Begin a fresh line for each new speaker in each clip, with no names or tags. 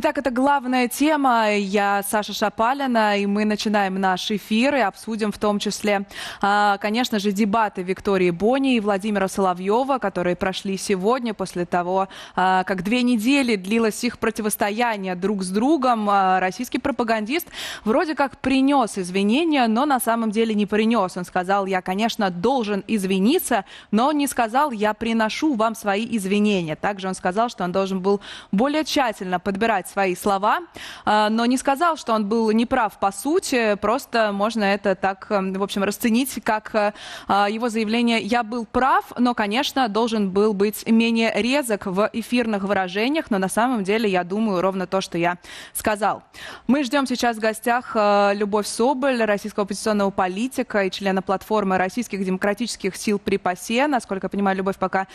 Итак, это главная тема. Я Саша Шапалина, и мы начинаем наш эфир и обсудим в том числе, конечно же, дебаты Виктории Бони и Владимира Соловьева, которые прошли сегодня после того, как 2 недели длилось их противостояние друг с другом. Российский пропагандист вроде как принес извинения, но на самом деле не принес. Он сказал: я, конечно, должен извиниться, но не сказал: я приношу вам свои извинения. Также он сказал, что он должен был более тщательно подбирать свои слова, но не сказал, что он был неправ по сути, просто можно это так, в общем, расценить как его заявление: я был прав, но, конечно, должен был быть менее резок в эфирных выражениях, но на самом деле я думаю ровно то, что я сказал. Мы ждем сейчас в гостях Любовь Соболь, российского оппозиционного политика и члена платформы российских демократических сил при ПАСЕ. Насколько я понимаю, Любовь пока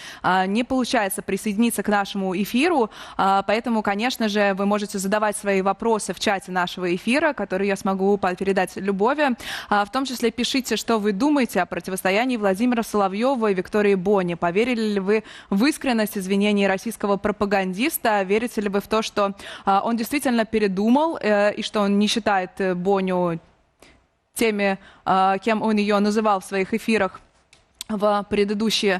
не получается присоединиться к нашему эфиру, поэтому, конечно же, вы можете задавать свои вопросы в чате нашего эфира, которые я смогу передать Любови. В том числе пишите, что вы думаете о противостоянии Владимира Соловьева и Виктории Бони. Поверили ли вы в искренность извинений российского пропагандиста? Верите ли вы в то, что он действительно передумал и что он не считает Боню теми, кем он ее называл в своих эфирах в предыдущие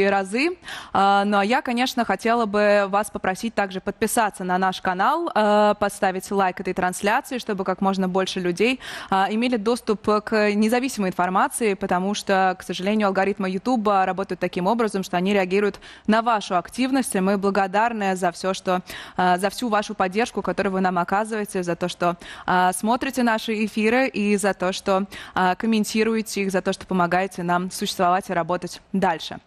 разы. Ну а я, конечно, хотела бы вас попросить также подписаться на наш канал, поставить лайк этой трансляции, чтобы как можно больше людей имели доступ к независимой информации, потому что, к сожалению, алгоритмы YouTube работают таким образом, что они реагируют на вашу активность, и мы благодарны за все, за всю вашу поддержку, которую вы нам оказываете, за то, что смотрите наши эфиры и за то, что комментируете их, за то, что помогаете нам существовать и работать дальше.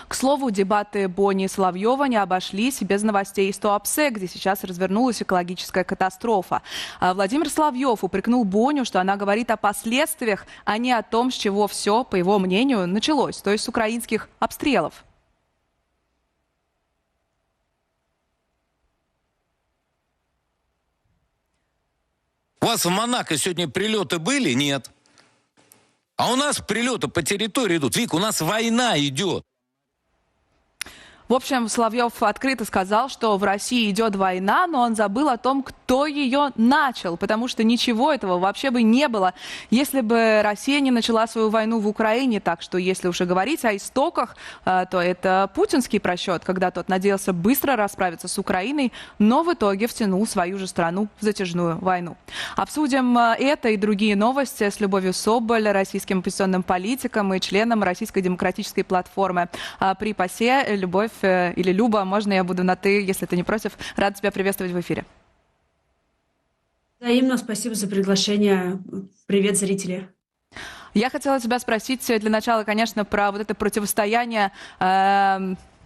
К слову, дебаты Бони и Соловьева не обошлись без новостей из Туапсе, где сейчас развернулась экологическая катастрофа. Владимир Соловьев упрекнул Боню, что она говорит о последствиях, а не о том, с чего все, по его мнению, началось, то есть с украинских обстрелов.
У вас в Монако сегодня прилеты были? Нет. А у нас прилеты по территории идут. Вик, у нас война идет.
В общем, Соловьев открыто сказал, что в России идет война, но он забыл о том, кто ее начал, потому что ничего этого вообще бы не было, если бы Россия не начала свою войну в Украине. Так что, если уж и говорить о истоках, то это путинский просчет, когда тот надеялся быстро расправиться с Украиной, но в итоге втянул свою же страну в затяжную войну. Обсудим это и другие новости с Любовью Соболь, российским оппозиционным политиком и членом Российской демократической платформы при ПАСЕ. Любовь или Люба, можно я буду на «ты», если ты не против. Рада тебя приветствовать в эфире.
Взаимно, спасибо за приглашение. Привет, зрители.
Я хотела тебя спросить для начала, конечно, про вот это противостояние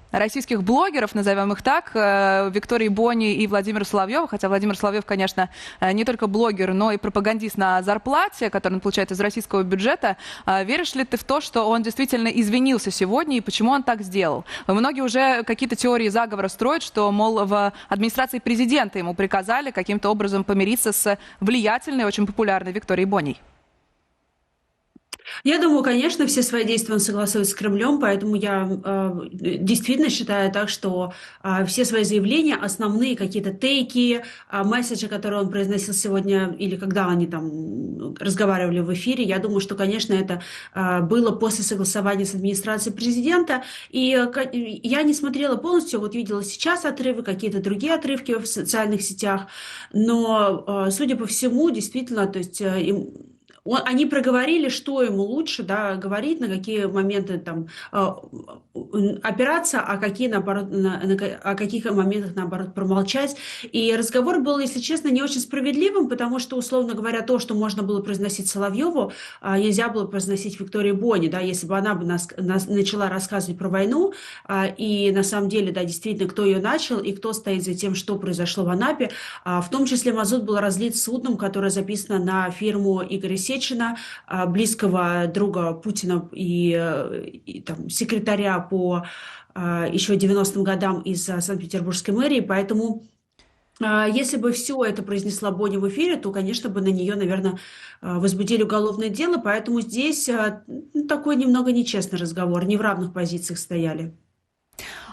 российских блогеров, назовем их так, Виктории Бони и Владимира Соловьева, хотя Владимир Соловьев, конечно, не только блогер, но и пропагандист на зарплате, который он получает из российского бюджета. Веришь ли ты в то, что он действительно извинился сегодня, и почему он так сделал? Многие уже какие-то теории заговора строят, что, мол, в администрации президента ему приказали каким-то образом помириться с влиятельной, очень популярной Викторией Боней.
Я думаю, конечно, все свои действия он согласует с Кремлем, поэтому я действительно считаю так, что все свои заявления, основные какие-то тейки, месседжи, которые он произносил сегодня или когда они там разговаривали в эфире, я думаю, что, конечно, это было после согласования с администрацией президента. И я не смотрела полностью, вот видела сейчас отрывы, какие-то другие отрывки в социальных сетях, но, судя по всему, действительно, то есть они проговорили, что ему лучше, да, говорить, на какие моменты там опираться, а какие, наоборот, о каких моментах, наоборот, промолчать. И разговор был, если честно, не очень справедливым, потому что, условно говоря, то, что можно было произносить Соловьеву, нельзя было произносить Виктории Бони, да, если бы она бы начала рассказывать про войну, и на самом деле, да, действительно, кто ее начал и кто стоит за тем, что произошло в Анапе. В том числе мазут был разлит судном, которое записано на фирму Игоря Сечина, близкого друга Путина и там, секретаря по еще 90-м годам из Санкт-Петербургской мэрии. Поэтому, если бы все это произнесла Боня в эфире, то, конечно, бы на нее, наверное, возбудили уголовное дело. Поэтому здесь такой немного нечестный разговор, не в равных позициях стояли.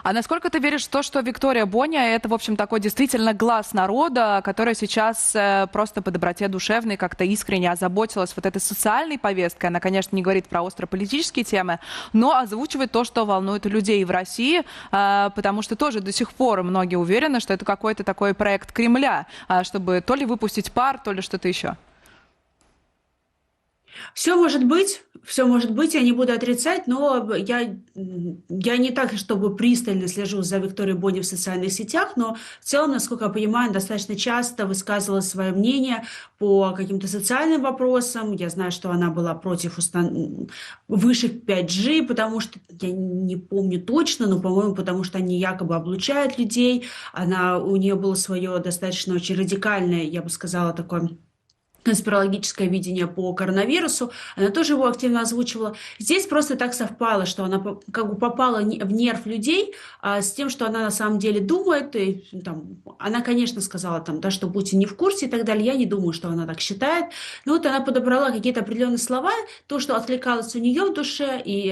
А насколько ты веришь в то, что Виктория Боня — это, в общем, такой действительно глаз народа, который сейчас просто по доброте душевной как-то искренне озаботилась вот этой социальной повесткой? Она, конечно, не говорит про острополитические темы, но озвучивает то, что волнует людей в России, потому что тоже до сих пор многие уверены, что это какой-то такой проект Кремля, чтобы то ли выпустить пар, то ли что-то еще.
Все может быть, я не буду отрицать, но я не так, чтобы пристально слежу за Викторией Бони в социальных сетях, но в целом, насколько я понимаю, она достаточно часто высказывала свое мнение по каким-то социальным вопросам. Я знаю, что она была против вышек 5G, потому что, я не помню точно, но, по-моему, потому что они якобы облучают людей. У нее было свое достаточно очень радикальное, я бы сказала, такое конспирологическое видение по коронавирусу, она тоже его активно озвучивала. Здесь просто так совпало, что она как бы попала в нерв людей с тем, что она на самом деле думает. И, там, она, конечно, сказала, там, да, что Путин не в курсе и так далее. Я не думаю, что она так считает. Но вот она подобрала какие-то определенные слова, то, что откликалось у нее в душе и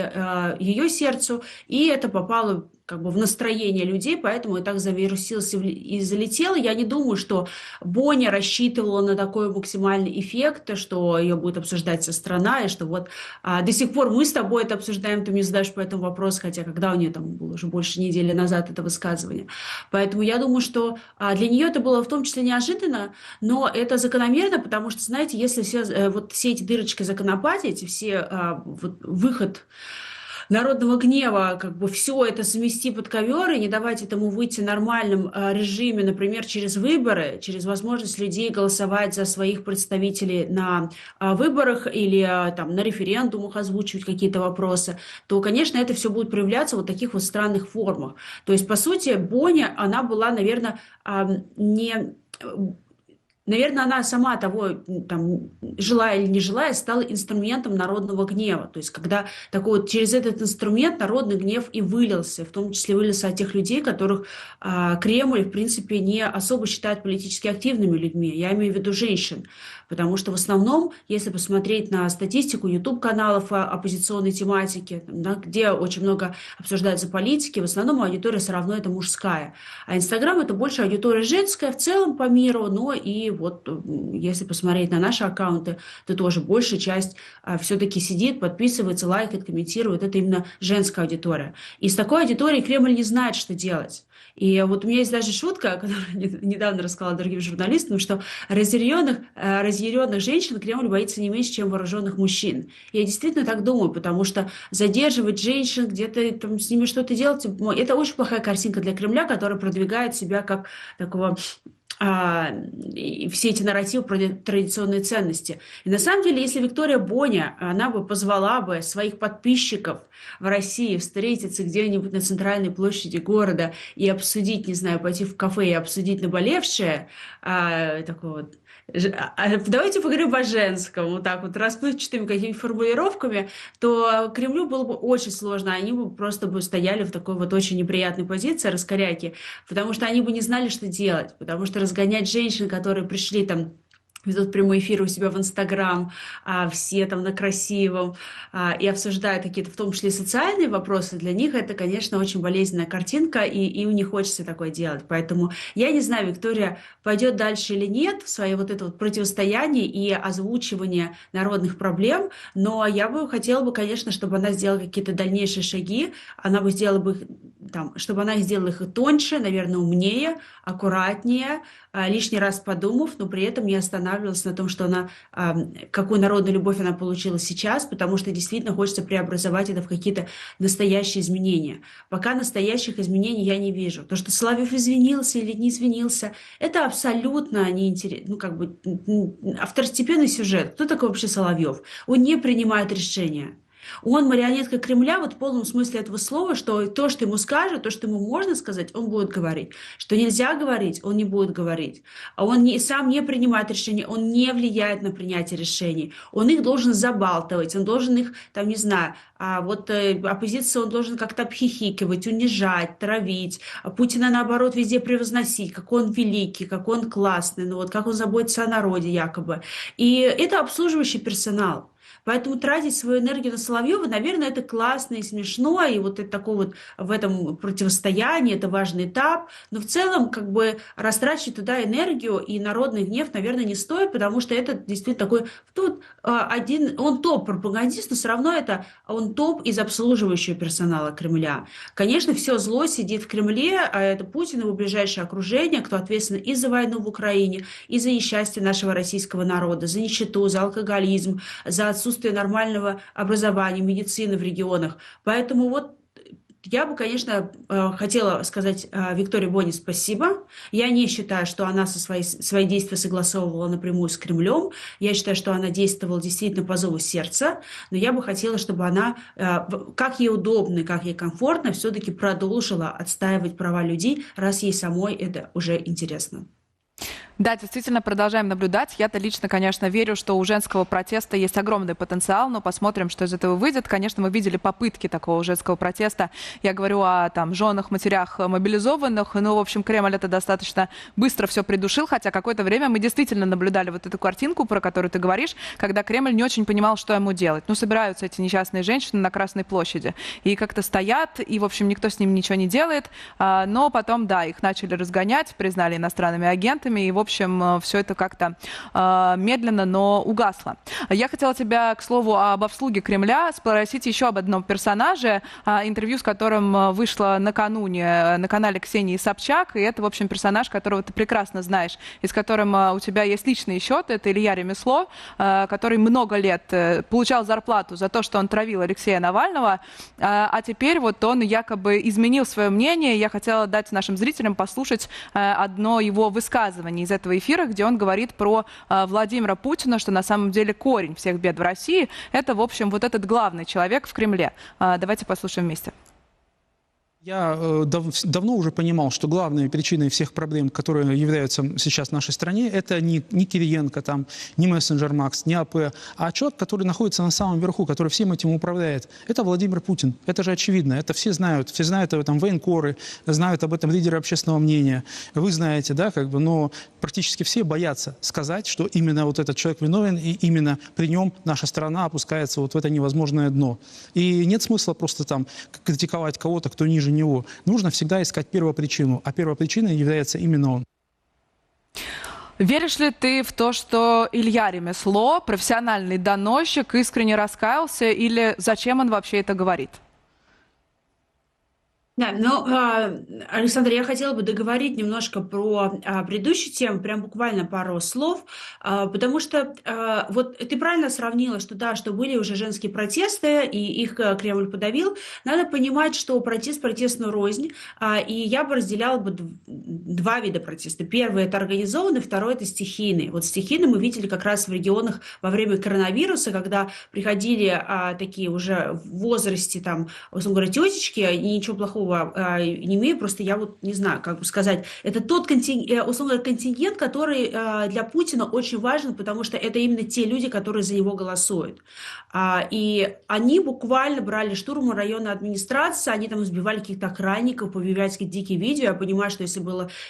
ее сердцу, и это попало как бы в настроение людей, поэтому и так завирусилось и залетело. Я не думаю, что Боня рассчитывала на такой максимальный эффект, что ее будет обсуждать вся страна, и что вот до сих пор мы с тобой это обсуждаем, ты мне задаешь по этому вопрос, хотя когда у нее там было уже больше недели назад это высказывание. Поэтому я думаю, что для нее это было в том числе неожиданно, но это закономерно, потому что, знаете, если все эти дырочки законопатить, выход народного гнева, как бы все это замести под ковер и не давать этому выйти в нормальном режиме, например, через выборы, через возможность людей голосовать за своих представителей на выборах или там на референдумах озвучивать какие-то вопросы, то, конечно, это все будет проявляться вот в таких вот странных формах. То есть, по сути, Боня, она была, наверное, не... Наверное, она сама того, там, желая или не желая, стала инструментом народного гнева. То есть, когда такой вот через этот инструмент народный гнев и вылился, в том числе вылился от тех людей, которых Кремль, в принципе, не особо считает политически активными людьми. Я имею в виду женщин. Потому что в основном, если посмотреть на статистику YouTube-каналов оппозиционной тематики, да, где очень много обсуждается политики, в основном аудитория все равно это мужская. А Инстаграм — это больше аудитория женская в целом по миру, но и вот если посмотреть на наши аккаунты, то тоже большая часть все-таки сидит, подписывается, лайкает, комментирует. Это именно женская аудитория. И с такой аудиторией Кремль не знает, что делать. И вот у меня есть даже шутка, которую недавно рассказала другим журналистам, что разъяренных женщин Кремль боится не меньше, чем вооруженных мужчин. Я действительно так думаю, потому что задерживать женщин, где-то там с ними что-то делать, это очень плохая картинка для Кремля, который продвигает себя как такого и все эти нарративы про традиционные ценности. И на самом деле, если Виктория Боня, она бы позвала бы своих подписчиков в России встретиться где-нибудь на центральной площади города и обсудить, не знаю, пойти в кафе и обсудить наболевшее, такое вот, давайте поговорим по-женскому, вот так вот, расплывчатыми какими-то формулировками, то Кремлю было бы очень сложно, они бы просто стояли в такой вот очень неприятной позиции, раскоряки, потому что они бы не знали, что делать, потому что разгонять женщин, которые пришли там, ведут прямой эфир у себя в Инстаграм, все там на красивом, и обсуждают какие-то, в том числе, социальные вопросы, для них это, конечно, очень болезненная картинка, и им не хочется такое делать. Поэтому я не знаю, Виктория пойдет дальше или нет в свое вот это вот противостояние и озвучивание народных проблем, но я бы хотела бы, конечно, чтобы она сделала какие-то дальнейшие шаги, она бы сделала бы их, там, чтобы она сделала их и тоньше, наверное, умнее, аккуратнее, лишний раз подумав, но при этом не останавливалась на том, что она, какую народную любовь она получила сейчас, потому что действительно хочется преобразовать это в какие-то настоящие изменения. Пока настоящих изменений я не вижу. То, что Соловьев извинился или не извинился, это абсолютно неинтересно, ну, как бы второстепенный сюжет. Кто такой вообще Соловьев? Он не принимает решения. Он марионетка Кремля вот в полном смысле этого слова, что то, что ему скажут, то, что ему можно сказать, он будет говорить. Что нельзя говорить, он не будет говорить. А он сам не принимает решения, он не влияет на принятие решений. Он их должен забалтывать, он должен их, там, не знаю, оппозицию он должен как-то обхихикивать, унижать, травить. А Путина, наоборот, везде превозносить, как он великий, как он классный, ну вот как он заботится о народе якобы. И это обслуживающий персонал. Поэтому тратить свою энергию на Соловьева, наверное, это классно и смешно, и вот это такое вот в этом противостоянии, это важный этап. Но в целом, как бы, растрачивать туда энергию и народный гнев, наверное, не стоит, потому что это действительно такой, он топ-пропагандист, но все равно это он топ из обслуживающего персонала Кремля. Конечно, все зло сидит в Кремле, а это Путин, его ближайшее окружение, кто ответственно и за войну в Украине, и за несчастье нашего российского народа, за нищету, за алкоголизм, за отсутствие нормального образования, медицины в регионах. Поэтому вот я бы, конечно, хотела сказать Виктории Бони спасибо. Я не считаю, что она свои действия согласовывала напрямую с Кремлем. Я считаю, что она действовала действительно по зову сердца. Но я бы хотела, чтобы она, как ей удобно и как ей комфортно, все-таки продолжила отстаивать права людей, раз ей самой это уже интересно.
Да, действительно, продолжаем наблюдать. Я-то лично, конечно, верю, что у женского протеста есть огромный потенциал, но посмотрим, что из этого выйдет. Конечно, мы видели попытки такого женского протеста. Я говорю о женах, матерях мобилизованных. Ну, в общем, Кремль это достаточно быстро все придушил, хотя какое-то время мы действительно наблюдали вот эту картинку, про которую ты говоришь, когда Кремль не очень понимал, что ему делать. Ну, собираются эти несчастные женщины на Красной площади и как-то стоят, и, в общем, никто с ними ничего не делает. Но потом, да, их начали разгонять, признали иностранными агентами, и, в общем, все это как-то медленно, но угасло. Я хотела тебя, к слову, об обслуге Кремля спросить еще об одном персонаже, интервью с которым вышло накануне на канале Ксении Собчак, и это, в общем, персонаж, которого ты прекрасно знаешь, и с которым у тебя есть личный счет, это Илья Ремесло, который много лет получал зарплату за то, что он травил Алексея Навального, а теперь вот он якобы изменил свое мнение. Я хотела дать нашим зрителям послушать одно его высказывание из этого эфира, где он говорит про Владимира Путина, что на самом деле корень всех бед в России – это, в общем, вот этот главный человек в Кремле. Давайте послушаем вместе.
Я давно уже понимал, что главной причиной всех проблем, которые являются сейчас в нашей стране, это не Кириенко, там, не мессенджер Макс, не АП, а человек, который находится на самом верху, который всем этим управляет. Это Владимир Путин. Это же очевидно. Это все знают об этом военкоры, знают об этом лидеры общественного мнения. Вы знаете, да, как бы, но практически все боятся сказать, что именно вот этот человек виновен, и именно при нем наша страна опускается вот в это невозможное дно. И нет смысла просто там критиковать кого-то, кто ниже него. Нужно всегда искать первопричину, а первопричиной является именно он.
Веришь ли ты в то, что Илья Ремесло, профессиональный доносчик, искренне раскаялся, или зачем он вообще это говорит?
Да, но, Александр, я хотела бы договорить немножко про предыдущую тему, прям буквально пару слов, потому что вот ты правильно сравнила, что да, что были уже женские протесты, и их Кремль подавил. Надо понимать, что протестную рознь, и я бы разделяла бы два вида протеста. Первый – это организованный, второй – это стихийный. Вот стихийный мы видели как раз в регионах во время коронавируса, когда приходили такие уже в возрасте, там, условно говоря, тетечки, и ничего плохого не имею, просто я вот не знаю, как бы сказать. Это тот контингент, который для Путина очень важен, потому что это именно те люди, которые за него голосуют. И они буквально брали штурмом районной администрации, они там избивали каких-то охранников, появлялись какие-то дикие видео. Я понимаю, что если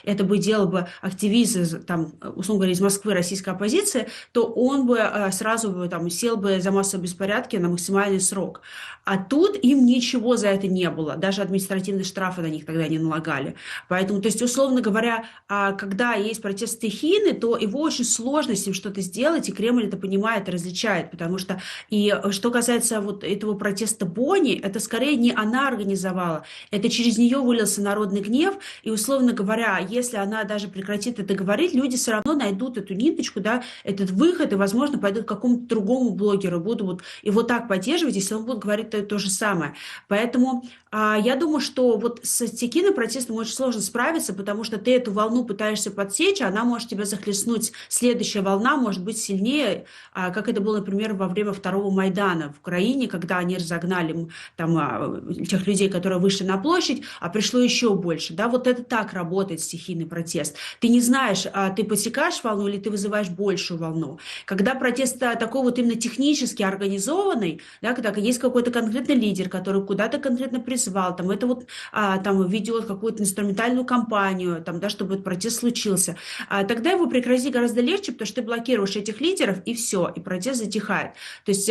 это бы делал бы активист, там, условно говоря, из Москвы российской оппозиции, то он бы сразу бы, там, сел бы за массовые беспорядки на максимальный срок. А тут им ничего за это не было. Даже административные штрафы на них тогда не налагали. Поэтому, то есть, условно говоря, когда есть протест стихийный, то его очень сложно с ним что-то сделать, и Кремль это понимает и различает. Потому что, и что касается вот этого протеста Бони, это скорее не она организовала, это через нее вылился народный гнев, и, условно говоря, если она даже прекратит это говорить, люди все равно найдут эту ниточку, да, этот выход, и, возможно, пойдут к какому-то другому блогеру, будут вот его так поддерживать, если он будет говорить то же самое. Поэтому я думаю, что вот с стихийным протестом очень сложно справиться, потому что ты эту волну пытаешься подсечь, а она может тебя захлестнуть. Следующая волна может быть сильнее, как это было, например, во время второго Майдана в Украине, когда они разогнали там тех людей, которые вышли на площадь, а пришло еще больше. Да, вот это так работает стихийный протест. Ты не знаешь, ты подсекаешь волну или ты вызываешь большую волну. Когда протест такой вот именно технически организованный, да, когда есть какой-то конкретный лидер, который куда-то конкретно призвал, там, это вот там ведет какую-то инструментальную кампанию, там, да, чтобы этот протест случился, тогда его прекратить гораздо легче, потому что ты блокируешь этих лидеров, и все, и протест затихает. То есть,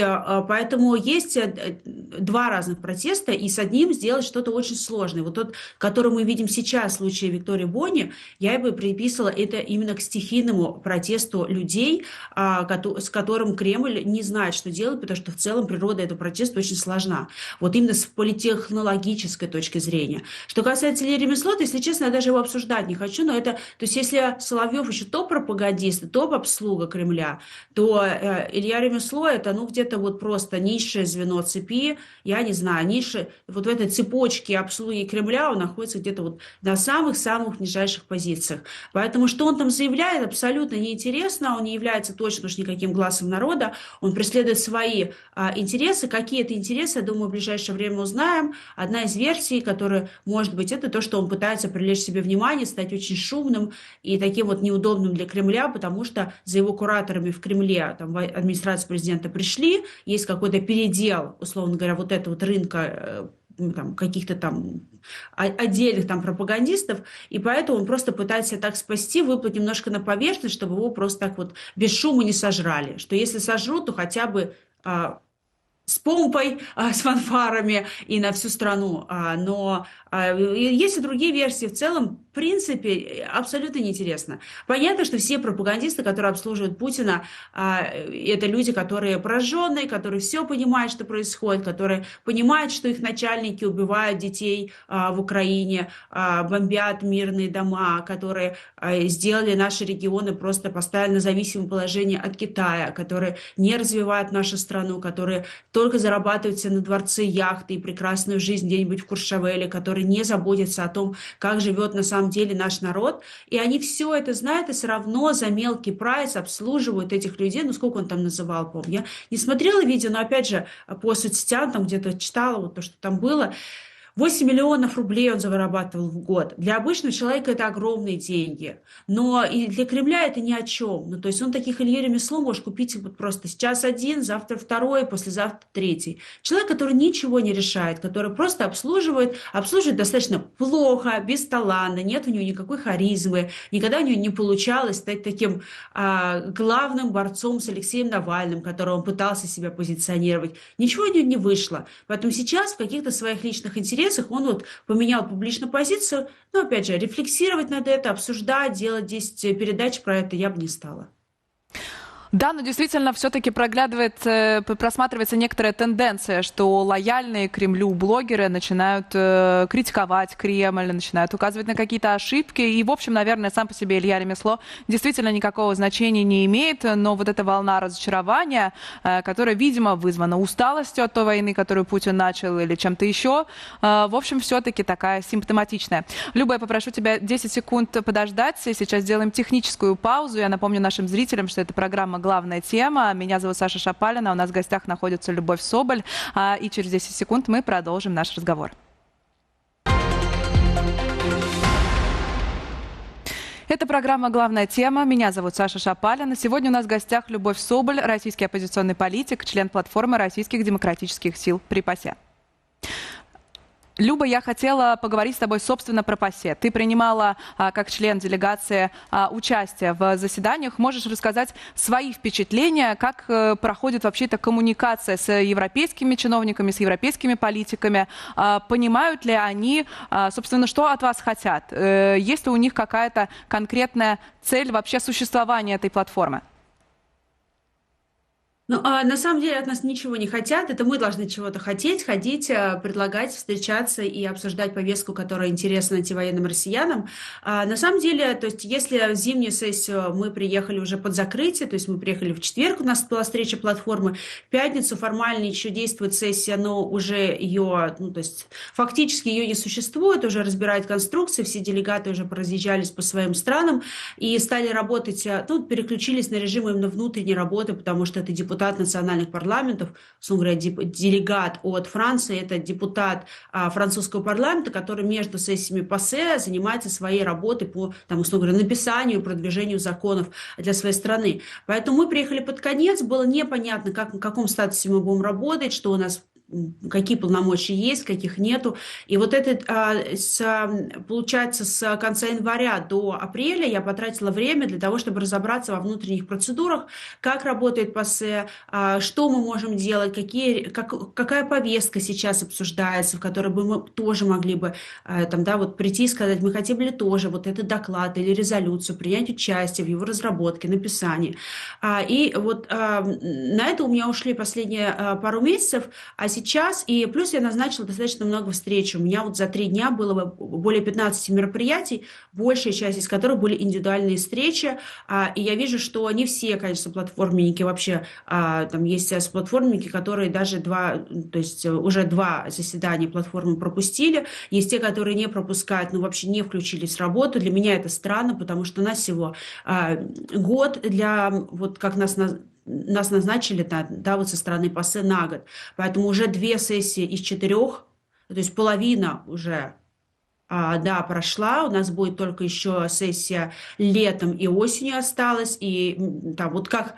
поэтому есть два разных протеста, и с одним сделать что-то очень сложное. Вот тот, который мы видим сейчас в случае Виктории Бони, я бы приписывала это именно к стихийному протесту людей, с которым Кремль не знает, что делать, потому что в целом природа этого протеста очень сложна. Вот именно с политтехнологической точки зрения. Что касается Ильи Ремесло, то, если честно, я даже его обсуждать не хочу, но это, то есть если Соловьев еще топ-пропагандист, топ-обслуга Кремля, то Илья Ремесло это, ну, где-то вот просто низшее звено цепи, я не знаю, ниже, вот в этой цепочке обслуги Кремля он находится где-то вот на самых-самых нижайших позициях. Поэтому что он там заявляет, абсолютно неинтересно, он не является точно уж никаким глазом народа, он преследует свои интересы. Какие это интересы, я думаю, в ближайшее время узнаем. Одна из версий, которая может быть, это то, что он пытается привлечь себе внимание, стать очень шумным и таким вот неудобным для Кремля, потому что за его кураторами в Кремле, там, в администрацию президента пришли, есть какой-то передел, условно говоря, вот этого вот рынка там, каких-то там отдельных там пропагандистов, и поэтому он просто пытается себя так спасти, выплыть немножко на поверхность, чтобы его просто так вот без шума не сожрали. Что если сожрут, то хотя бы с помпой, с фанфарами и на всю страну. Но есть и другие версии. В целом, в принципе, абсолютно неинтересно. Понятно, что все пропагандисты, которые обслуживают Путина, это люди, которые пораженные, которые все понимают, что происходит, которые понимают, что их начальники убивают детей в Украине, бомбят мирные дома, которые сделали наши регионы, просто поставили на зависимое положение от Китая, которые не развивают нашу страну, которые только зарабатывают себе на дворцы, яхты и прекрасную жизнь где-нибудь в Куршавеле, которые не заботятся о том, как живет на самом деле наш народ. И они все это знают и все равно за мелкий прайс обслуживают этих людей. Ну, сколько он там называл, помню. Я не смотрела видео, но, опять же, по соцсетям там где-то читала вот то, что там было. 8 миллионов рублей он зарабатывал в год. Для обычного человека это огромные деньги. Но и для Кремля это ни о чем. Ну, то есть он таких Ильи Ремесло может купить вот просто сейчас один, завтра второй, послезавтра третий. Человек, который ничего не решает, который просто обслуживает достаточно плохо, без таланта, нет у него никакой харизмы, никогда у него не получалось стать таким главным борцом с Алексеем Навальным, которого он пытался себя позиционировать. Ничего у него не вышло. Поэтому сейчас в каких-то своих личных интересах он вот поменял публичную позицию, но, опять же, рефлексировать над это, обсуждать, делать 10 передач про это я бы не стала.
Да, но действительно все-таки просматривается некоторая тенденция, что лояльные Кремлю блогеры начинают критиковать Кремль, начинают указывать на какие-то ошибки. И, в общем, наверное, сам по себе Илья Ремесло действительно никакого значения не имеет. Но вот эта волна разочарования, которая, видимо, вызвана усталостью от той войны, которую Путин начал, или чем-то еще, в общем, все-таки такая симптоматичная. Люба, я попрошу тебя 10 секунд подождать. Сейчас сделаем техническую паузу. Я напомню нашим зрителям, что это программа «Главная тема». Меня зовут Саша Шапалина. У нас в гостях находится Любовь Соболь. И через 10 секунд мы продолжим наш разговор. Это программа «Главная тема». Меня зовут Саша Шапалина. Сегодня у нас в гостях Любовь Соболь, российский оппозиционный политик, член платформы российских демократических сил при ПАСЕ. Люба, я хотела поговорить с тобой, собственно, про ПАСЕ. Ты принимала, как член делегации, участие в заседаниях. Можешь рассказать свои впечатления, как проходит вообще эта коммуникация с европейскими чиновниками, с европейскими политиками? Понимают ли они, собственно, что от вас хотят? Есть ли у них какая-то конкретная цель вообще существования этой платформы?
Ну, на самом деле от нас ничего не хотят, это мы должны чего-то хотеть, ходить, предлагать, встречаться и обсуждать повестку, которая интересна антивоенным россиянам. На самом деле, то есть если в зимнюю сессию мы приехали уже под закрытие, то есть мы приехали в четверг, у нас была встреча платформы, в пятницу формально еще действует сессия, но уже ее, ну, то есть фактически ее не существует, уже разбирают конструкции, все делегаты уже поразъезжались по своим странам и стали работать, ну, переключились на режим именно внутренней работы, потому что это депутат национальных парламентов, условно говоря, делегат от Франции, это депутат французского парламента, который между сессиями ПАСЕ занимается своей работой по, там, условно говоря, написанию и продвижению законов для своей страны. Поэтому мы приехали под конец, было непонятно, в каком статусе мы будем работать, что у нас какие полномочия есть, каких нету. И вот это, получается, с конца января до апреля я потратила время для того, чтобы разобраться во внутренних процедурах, как работает ПАСЕ, что мы можем делать, какая повестка сейчас обсуждается, в которой бы мы тоже могли бы там, да, вот прийти и сказать, мы хотим ли тоже вот этот доклад или резолюцию, принять участие в его разработке, написании. И вот на это у меня ушли последние пару месяцев, а сейчас, и плюс я назначила достаточно много встреч. У меня вот за 3 дня было более 15 мероприятий, большая часть из которых были индивидуальные встречи, и я вижу, что не все, конечно, платформенники вообще, там есть платформенники, которые даже то есть уже 2 заседания платформы пропустили, есть те, которые не пропускают, но вообще не включились в работу. Для меня это странно, потому что у нас всего год для, вот как нас назначили, да, вот со стороны ПАСЕ на год. Поэтому уже 2 сессии из 4, то есть половина уже, да, прошла. У нас будет только еще сессия летом и осенью осталась. И там вот как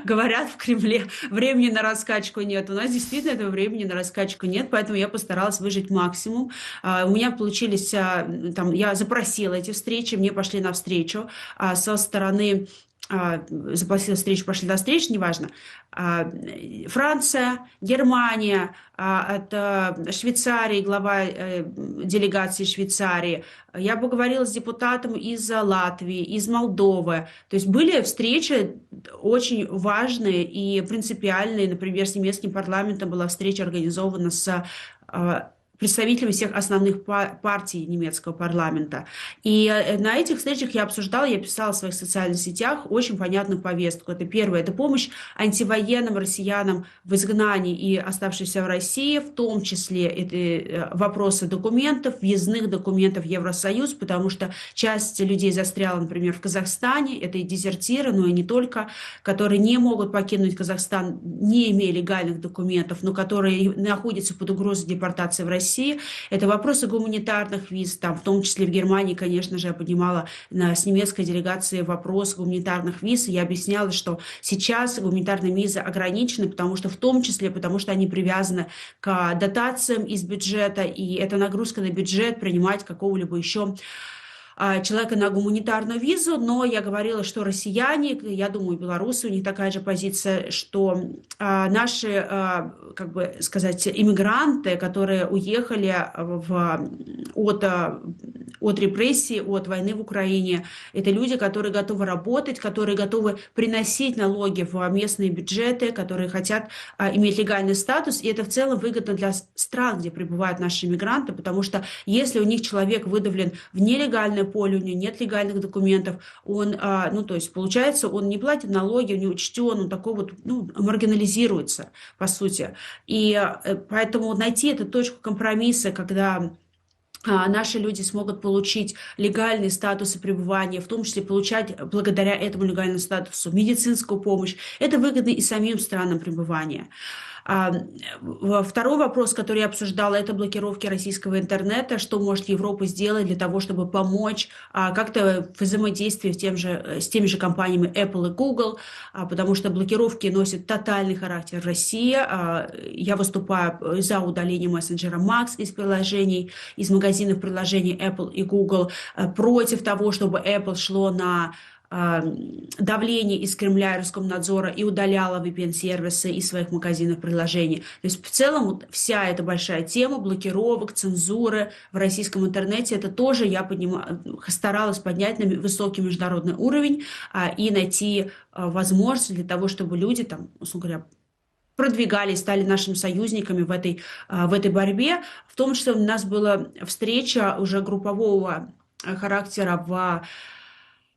говорят в Кремле, времени на раскачку нет. У нас действительно этого времени на раскачку нет, поэтому я постаралась выжить максимум. У меня получились, там, я запросила эти встречи, мне пошли навстречу со стороны... запросила встречу, пошли до встречи, неважно. Франция, Германия, это Швейцария, глава делегации Швейцарии. Я поговорила с депутатом из Латвии, из Молдовы. То есть были встречи очень важные и принципиальные. Например, с немецким парламентом была встреча организована с представителями всех основных партий немецкого парламента. И на этих встречах я обсуждала, я писала в своих социальных сетях очень понятную повестку. Это первое, это помощь антивоенным россиянам в изгнании и оставшимся в России, в том числе это вопросы документов, въездных документов в Евросоюз, потому что часть людей застряла, например, в Казахстане, это и дезертиры, но и не только, которые не могут покинуть Казахстан, не имея легальных документов, но которые находятся под угрозой депортации в России. Это вопросы гуманитарных виз, там, в том числе в Германии, конечно же, я поднимала с немецкой делегацией вопрос гуманитарных виз, и я объясняла, что сейчас гуманитарные визы ограничены, потому что в том числе, потому что они привязаны к дотациям из бюджета, и это нагрузка на бюджет принимать какого-либо еще человека на гуманитарную визу, но я говорила, что россияне, я думаю, белорусы, у них такая же позиция, что наши, как бы сказать, иммигранты, которые уехали от репрессий, от войны в Украине, это люди, которые готовы работать, которые готовы приносить налоги в местные бюджеты, которые хотят иметь легальный статус, и это в целом выгодно для стран, где пребывают наши иммигранты, потому что если у них человек выдавлен в нелегальное поле, у него нет легальных документов, он, ну, то есть, получается, он не платит налоги, он не учтен, он такой вот, ну, маргинализируется, по сути. И поэтому найти эту точку компромисса, когда наши люди смогут получить легальные статусы пребывания, в том числе получать благодаря этому легальному статусу медицинскую помощь, это выгодно и самим странам пребывания. Второй вопрос, который я обсуждала, это блокировки российского интернета. Что может Европа сделать для того, чтобы помочь как-то в взаимодействии с теми же компаниями Apple и Google, потому что блокировки носят тотальный характер в России. Я выступаю за удаление мессенджера Max из приложений, из магазинов приложений Apple и Google, против того, чтобы Apple шло на давление из Кремля и Роскомнадзора и удаляло VPN-сервисы из своих магазинов приложений. То есть в целом вот вся эта большая тема блокировок, цензуры в российском интернете, это тоже я старалась поднять на высокий международный уровень и найти возможности для того, чтобы люди там, условно говоря, продвигались, стали нашими союзниками в этой борьбе. В том числе у нас была встреча уже группового характера в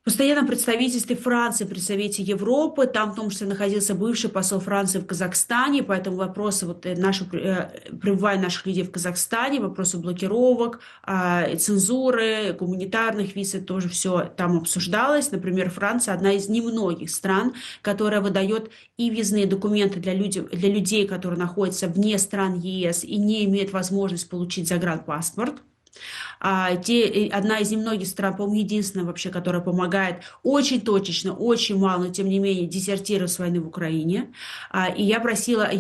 постоянном представительстве Франции при Совете Европы. Там в том числе находился бывший посол Франции в Казахстане, поэтому вопросы пребывания наших людей в Казахстане, вопросы блокировок, цензуры, гуманитарных виз, это тоже все там обсуждалось. Например, Франция одна из немногих стран, которая выдает и визные документы для людей, которые находятся вне стран ЕС и не имеют возможность получить загранпаспорт. Одна из немногих стран, по-моему, единственная вообще, которая помогает очень точечно, очень мало, но тем не менее дезертиров с войны в Украине. И я просила,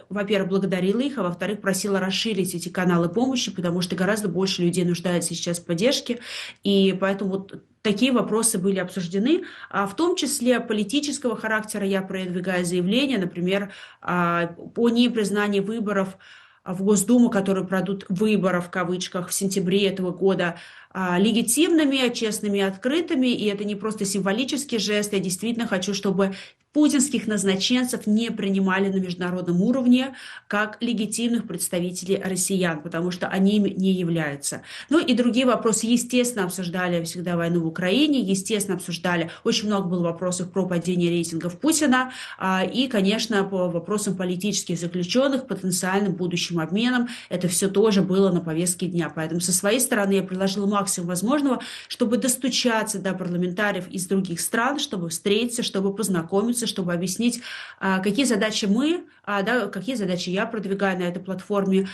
во-первых, благодарила их, а во-вторых, просила расширить эти каналы помощи, потому что гораздо больше людей нуждается сейчас в поддержке. И поэтому вот такие вопросы были обсуждены, в том числе политического характера. Я продвигаю заявление, например, по непризнанию выборов в Госдуму, которые пройдут выборов в кавычках в сентябре этого года, легитимными, честными, открытыми. И это не просто символический жест. Я действительно хочу, чтобы путинских назначенцев не принимали на международном уровне как легитимных представителей россиян, потому что они ими не являются. Ну и другие вопросы, естественно, обсуждали всегда войну в Украине, естественно, обсуждали, очень много было вопросов про падение рейтингов Путина и, конечно, по вопросам политических заключенных, потенциальным будущим обменам, это все тоже было на повестке дня. Поэтому со своей стороны я приложила максимум возможного, чтобы достучаться до парламентариев из других стран, чтобы встретиться, чтобы познакомиться, чтобы объяснить, какие задачи какие задачи я продвигаю на этой платформе,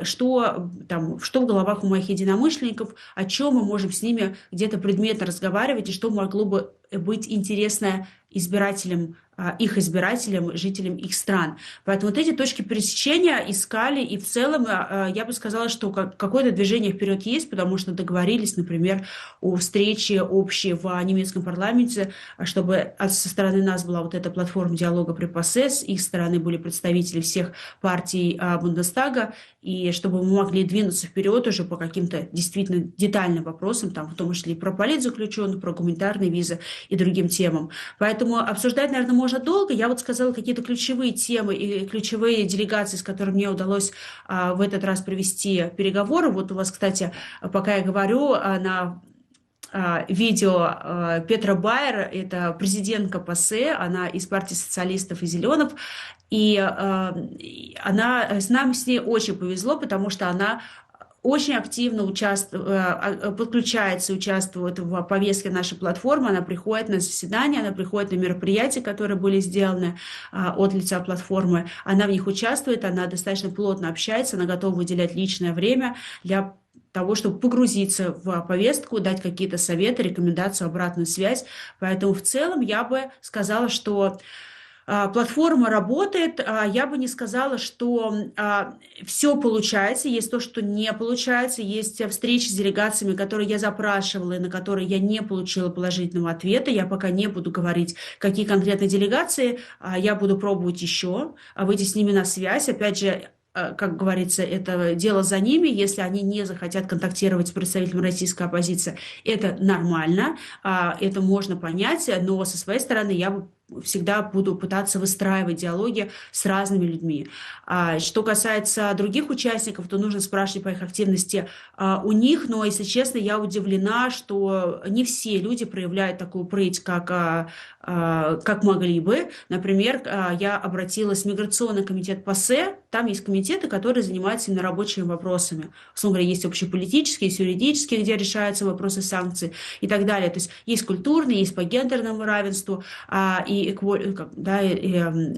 что в головах у моих единомышленников, о чем мы можем с ними где-то предметно разговаривать и что могло бы быть интересно их избирателям, жителям их стран. Поэтому вот эти точки пересечения искали, и в целом я бы сказала, что какое-то движение вперед есть, потому что договорились, например, о встрече общей в немецком парламенте, чтобы со стороны нас была вот эта платформа диалога при ПАСЕ, с их стороны были представители всех партий Бундестага, и чтобы мы могли двинуться вперед уже по каким-то действительно детальным вопросам, в том числе и про политзаключенных, про гуманитарные визы и другим темам. Поэтому обсуждать, наверное, можно долго. Я вот сказала какие-то ключевые темы и ключевые делегации, с которыми мне удалось в этот раз провести переговоры. Вот у вас, кстати, пока я говорю, на видео Петра Байер, это президентка ПАСЕ, она из партии социалистов и зеленых, и нам с ней очень повезло, потому что она очень активно подключается, участвует в повестке нашей платформы, она приходит на заседания, она приходит на мероприятия, которые были сделаны от лица платформы, она в них участвует, она достаточно плотно общается, она готова выделять личное время для того, чтобы погрузиться в повестку, дать какие-то советы, рекомендацию, обратную связь. Поэтому в целом я бы сказала, что платформа работает. Я бы не сказала, что все получается. Есть то, что не получается. Есть встречи с делегациями, которые я запрашивала и на которые я не получила положительного ответа. Я пока не буду говорить, какие конкретные делегации. Я буду пробовать еще выйти с ними на связь. Опять же, как говорится, это дело за ними. Если они не захотят контактировать с представителем российской оппозиции, это нормально, это можно понять, но со своей стороны я всегда буду пытаться выстраивать диалоги с разными людьми. Что касается других участников, то нужно спрашивать по их активности у них, но, если честно, я удивлена, что не все люди проявляют такую прыть, как могли бы. Например, я обратилась в Миграционный комитет ПАСЕ, там есть комитеты, которые занимаются именно рабочими вопросами. Условно говоря, есть общеполитические, есть юридические, где решаются вопросы санкций и так далее. То есть есть культурные, есть по гендерному равенству, и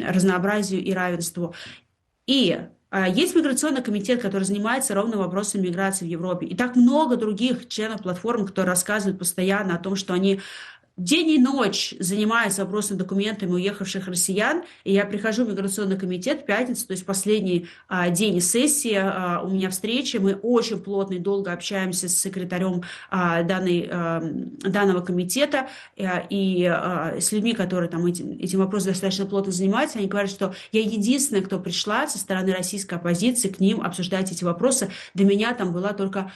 разнообразию и равенству. И есть Миграционный комитет, который занимается ровно вопросом миграции в Европе. И так много других членов платформы, которые рассказывают постоянно о том, что они день и ночь занимаются вопросом документами уехавших россиян, и я прихожу в Миграционный комитет в пятницу, то есть последний день сессии, у меня встреча, мы очень плотно и долго общаемся с секретарем данного комитета и с людьми, которые этим вопросом достаточно плотно занимаются. Они говорят, что я единственная, кто пришла со стороны российской оппозиции к ним обсуждать эти вопросы. До меня там была только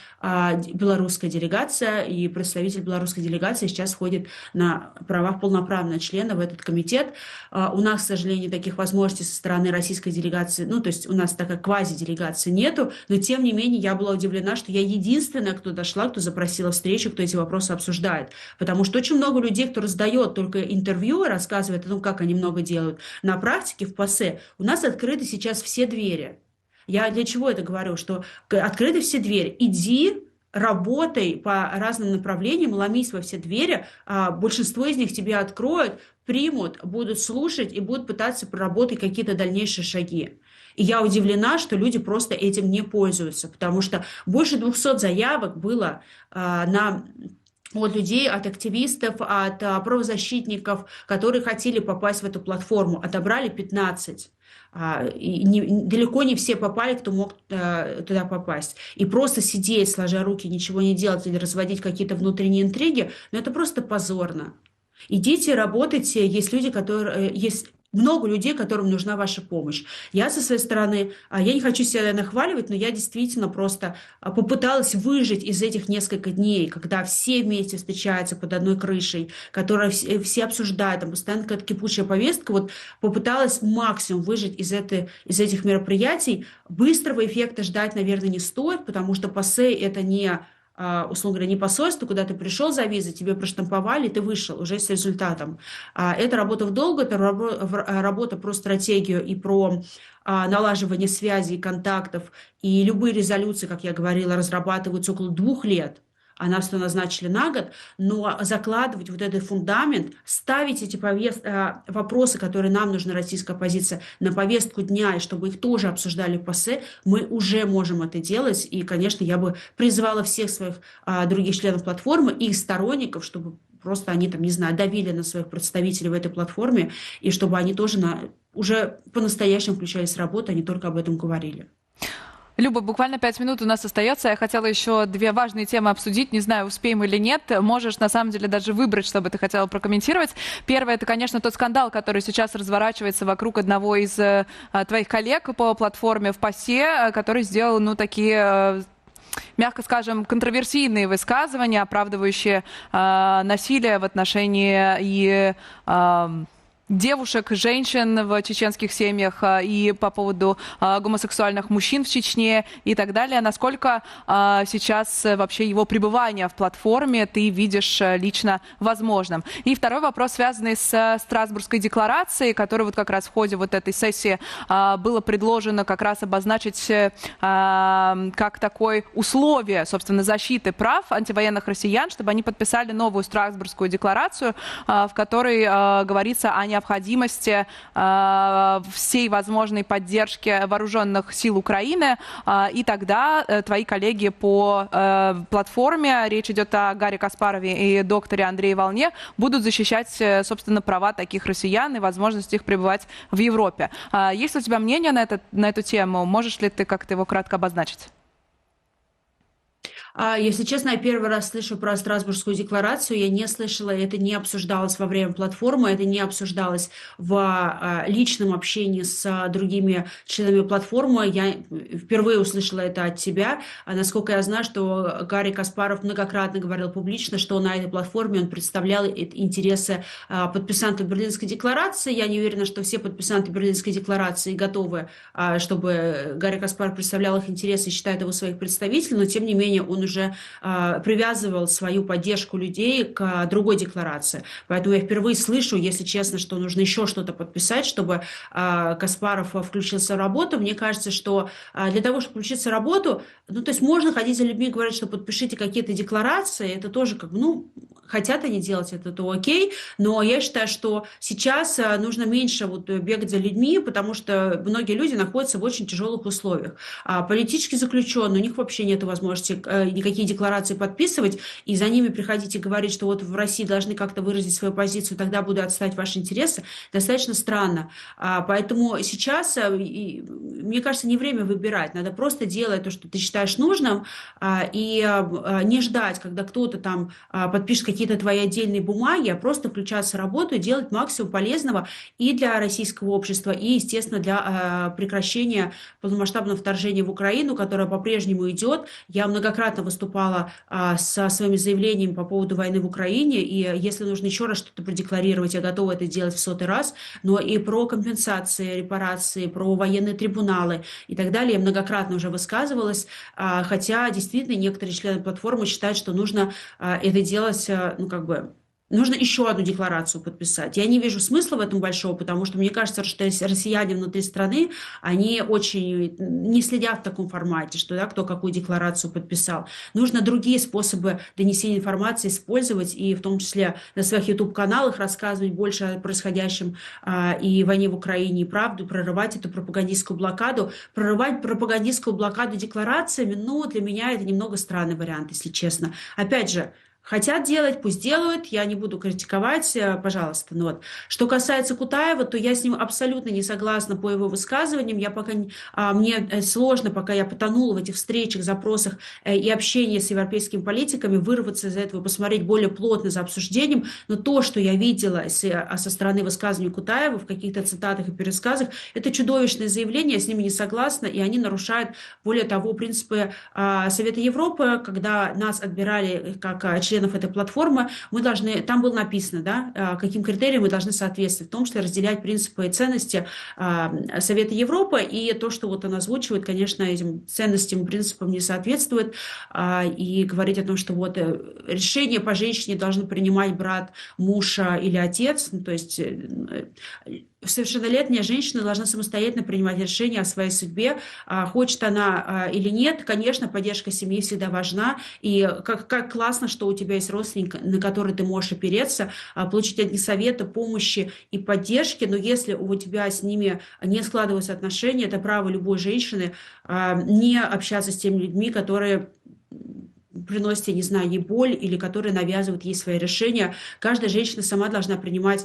белорусская делегация, и представитель белорусской делегации сейчас входит на правах полноправного члена в этот комитет. У нас, к сожалению, таких возможностей со стороны российской делегации, то есть у нас такая квази-делегации нету, но тем не менее я была удивлена, что я единственная, кто дошла, кто запросила встречу, кто эти вопросы обсуждает. Потому что очень много людей, кто раздает только интервью и рассказывает о том, как они много делают. На практике в ПАСЕ у нас открыты сейчас все двери. Я для чего это говорю? Что открыты все двери. Иди, работай по разным направлениям, ломись во все двери, большинство из них тебя откроют, примут, будут слушать и будут пытаться проработать какие-то дальнейшие шаги. И я удивлена, что люди просто этим не пользуются, потому что больше 200 заявок было от людей, от активистов, от правозащитников, которые хотели попасть в эту платформу. Отобрали 15. Далеко не все попали, кто мог туда попасть. И просто сидеть, сложа руки, ничего не делать или разводить какие-то внутренние интриги, ну это просто позорно. Идите, работайте, есть много людей, которым нужна ваша помощь. Я со своей стороны, я не хочу себя нахваливать, но я действительно просто попыталась выжить из этих несколько дней, когда все вместе встречаются под одной крышей, которые все обсуждают, там постоянно какая-то кипучая повестка, вот попыталась максимум выжить из этих мероприятий. Быстрого эффекта ждать, наверное, не стоит, потому что ПАСЕ это не условно говоря, не посольство, куда ты пришел за визой, тебе проштамповали, ты вышел уже с результатом. Это работа в долгу, это работа про стратегию и про налаживание связей, контактов. И любые резолюции, как я говорила, разрабатываются около 2 лет. А нас то назначили на год, но закладывать вот этот фундамент, ставить эти вопросы, которые нам нужна российская оппозиция, на повестку дня, и чтобы их тоже обсуждали в ПАСЕ, мы уже можем это делать. И, конечно, я бы призвала всех своих других членов платформы и их сторонников, чтобы просто они там, не знаю, давили на своих представителей в этой платформе, и чтобы они тоже уже по-настоящему включались в работу, а не только об этом говорили.
Люба, буквально 5 минут у нас остается. Я хотела еще 2 важные темы обсудить. Не знаю, успеем или нет. Можешь, на самом деле, даже выбрать, что бы ты хотела прокомментировать. Первое, это, конечно, тот скандал, который сейчас разворачивается вокруг одного из твоих коллег по платформе в ПАСЕ, который сделал, такие... мягко скажем, контроверсийные высказывания, оправдывающие насилие в отношении девушек, женщин в чеченских семьях и по поводу гомосексуальных мужчин в Чечне и так далее. Насколько сейчас вообще его пребывание в платформе ты видишь лично возможным? И второй вопрос, связанный с Страсбургской декларацией, которая вот как раз в ходе вот этой сессии было предложено как раз обозначить как такое условие, собственно, защиты прав антивоенных россиян, чтобы они подписали новую Страсбургскую декларацию, в которой говорится о необходимости всей возможной поддержки вооруженных сил Украины, и тогда твои коллеги по платформе, речь идет о Гарри Каспарове и докторе Андрее Волне, будут защищать, собственно, права таких россиян и возможность их пребывать в Европе. Есть ли у тебя мнение на эту тему? Можешь ли ты как-то его кратко обозначить?
Если честно, я первый раз слышу про Страсбургскую декларацию. Я не слышала, это не обсуждалось во время платформы, это не обсуждалось в личном общении с другими членами платформы. Я впервые услышала это от тебя. Насколько я знаю, что Гарри Каспаров многократно говорил публично, что на этой платформе он представлял интересы подписантов Берлинской декларации. Я не уверена, что все подписанты Берлинской декларации готовы, чтобы Гарри Каспаров представлял их интересы и считает его своих представителей, но тем не менее он уже привязывал свою поддержку людей к другой декларации. Поэтому я впервые слышу, если честно, что нужно еще что-то подписать, чтобы Каспаров включился в работу. Мне кажется, что для того, чтобы включиться в работу, то есть можно ходить за людьми и говорить, что подпишите какие-то декларации, это тоже хотят они делать это, то окей, но я считаю, что сейчас нужно меньше бегать за людьми, потому что многие люди находятся в очень тяжелых условиях. Политически заключенные, у них вообще нет возможности никакие декларации подписывать, и за ними приходить и говорить, что вот в России должны как-то выразить свою позицию, тогда буду отстаивать ваши интересы, достаточно странно. Поэтому сейчас, мне кажется, не время выбирать, надо просто делать то, что ты считаешь нужным, и не ждать, когда кто-то там подпишет какие-то твои отдельные бумаги, а просто включаться в работу и делать максимум полезного и для российского общества, и, естественно, для прекращения полномасштабного вторжения в Украину, которое по-прежнему идет. Я многократно выступала со своими заявлениями по поводу войны в Украине, и если нужно еще раз что-то продекларировать, я готова это делать в 100-й раз, но и про компенсации, репарации, про военные трибуналы и так далее я многократно уже высказывалась, хотя действительно некоторые члены платформы считают, что нужно это делать, нужно еще одну декларацию подписать. Я не вижу смысла в этом большого, потому что мне кажется, что россияне внутри страны, они очень не следят в таком формате, что да, кто какую декларацию подписал. Нужно другие способы донесения информации использовать, и в том числе на своих YouTube-каналах рассказывать больше о происходящем и войне в Украине, и правду, прорывать эту пропагандистскую блокаду. Прорывать пропагандистскую блокаду декларациями, ну, для меня это немного странный вариант, если честно. Опять же, хотят делать, пусть делают, я не буду критиковать, пожалуйста. Но вот. Что касается Кутаева, то я с ним абсолютно не согласна по его высказываниям. Я пока, мне сложно, пока я потонула в этих встречах, запросах и общении с европейскими политиками, вырваться из этого, посмотреть более плотно за обсуждением. Но то, что я видела со стороны высказываний Кутаева в каких-то цитатах и пересказах, это чудовищное заявление, я с ними не согласна, и они нарушают, более того, принципы Совета Европы, когда нас отбирали как членов этой платформы, мы должны, там было написано, да, каким критериям мы должны соответствовать, в том числе разделять принципы и ценности Совета Европы, и то, что вот он озвучивает, конечно, этим ценностям и принципам не соответствует, и говорить о том, что вот решение по женщине должен принимать брат, муж или отец, ну, то есть совершеннолетняя женщина должна самостоятельно принимать решение о своей судьбе, хочет она или нет. Конечно, поддержка семьи всегда важна, и как классно, что у тебя есть родственник, на который ты можешь опереться, получить от них советы, помощи и поддержки, но если у тебя с ними не складываются отношения, это право любой женщины не общаться с теми людьми, которые приносят, я не знаю, ей боль или которые навязывают ей свои решения. Каждая женщина сама должна принимать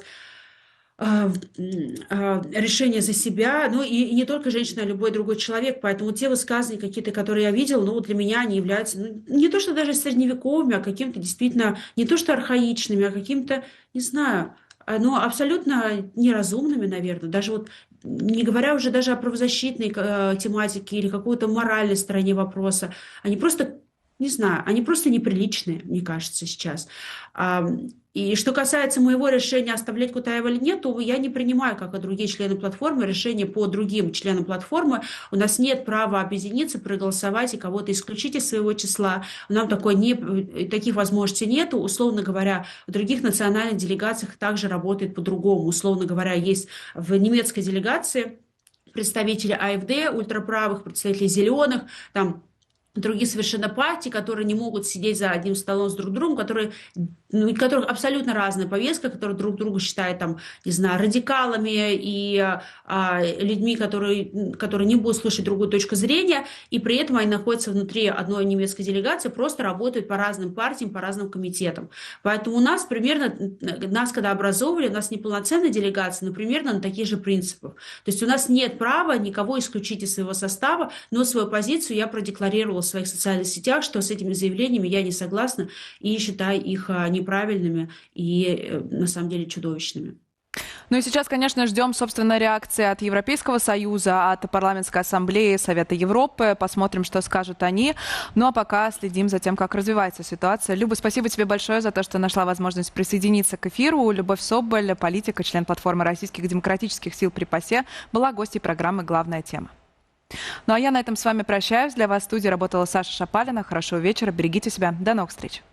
решение за себя, ну и не только женщина, а любой другой человек. Поэтому те высказывания какие-то, которые я видела, ну для меня они являются не то, что даже средневековыми, а каким-то действительно не то, что архаичными, а каким-то, не знаю, ну абсолютно неразумными, наверное. Даже вот не говоря уже даже о правозащитной тематике или какой-то моральной стороне вопроса. Они просто, не знаю, они просто неприличные, мне кажется, сейчас. И что касается моего решения, оставлять Кутаева или нет, то я не принимаю, как и другие члены платформы, решения по другим членам платформы. У нас нет права объединиться, проголосовать и кого-то исключить из своего числа. Нам таких возможностей нет. Условно говоря, в других национальных делегациях также работает по-другому. Условно говоря, есть в немецкой делегации представители АФД, ультраправых, представители зеленых, там другие совершенно партии, которые не могут сидеть за одним столом с друг другом, у которых абсолютно разная повестка, которые друг друга считают, там, не знаю, радикалами и людьми, которые не будут слышать другую точку зрения, и при этом они находятся внутри одной немецкой делегации, просто работают по разным партиям, по разным комитетам. Поэтому у нас примерно, нас когда образовывали, у нас неполноценная делегация, но примерно на таких же принципах. То есть у нас нет права никого исключить из своего состава, но свою позицию я продекларировала в своих социальных сетях, что с этими заявлениями я не согласна и считаю их неправильными и на самом деле чудовищными.
Ну и сейчас, конечно, ждем, собственно, реакции от Европейского Союза, от Парламентской Ассамблеи Совета Европы. Посмотрим, что скажут они. Ну а пока следим за тем, как развивается ситуация. Люба, спасибо тебе большое за то, что нашла возможность присоединиться к эфиру. Любовь Соболь, политика, член платформы российских демократических сил при ПАСЕ, была гостьей программы «Главная тема». Ну а я на этом с вами прощаюсь. Для вас в студии работала Саша Шапалина. Хорошего вечера, берегите себя. До новых встреч.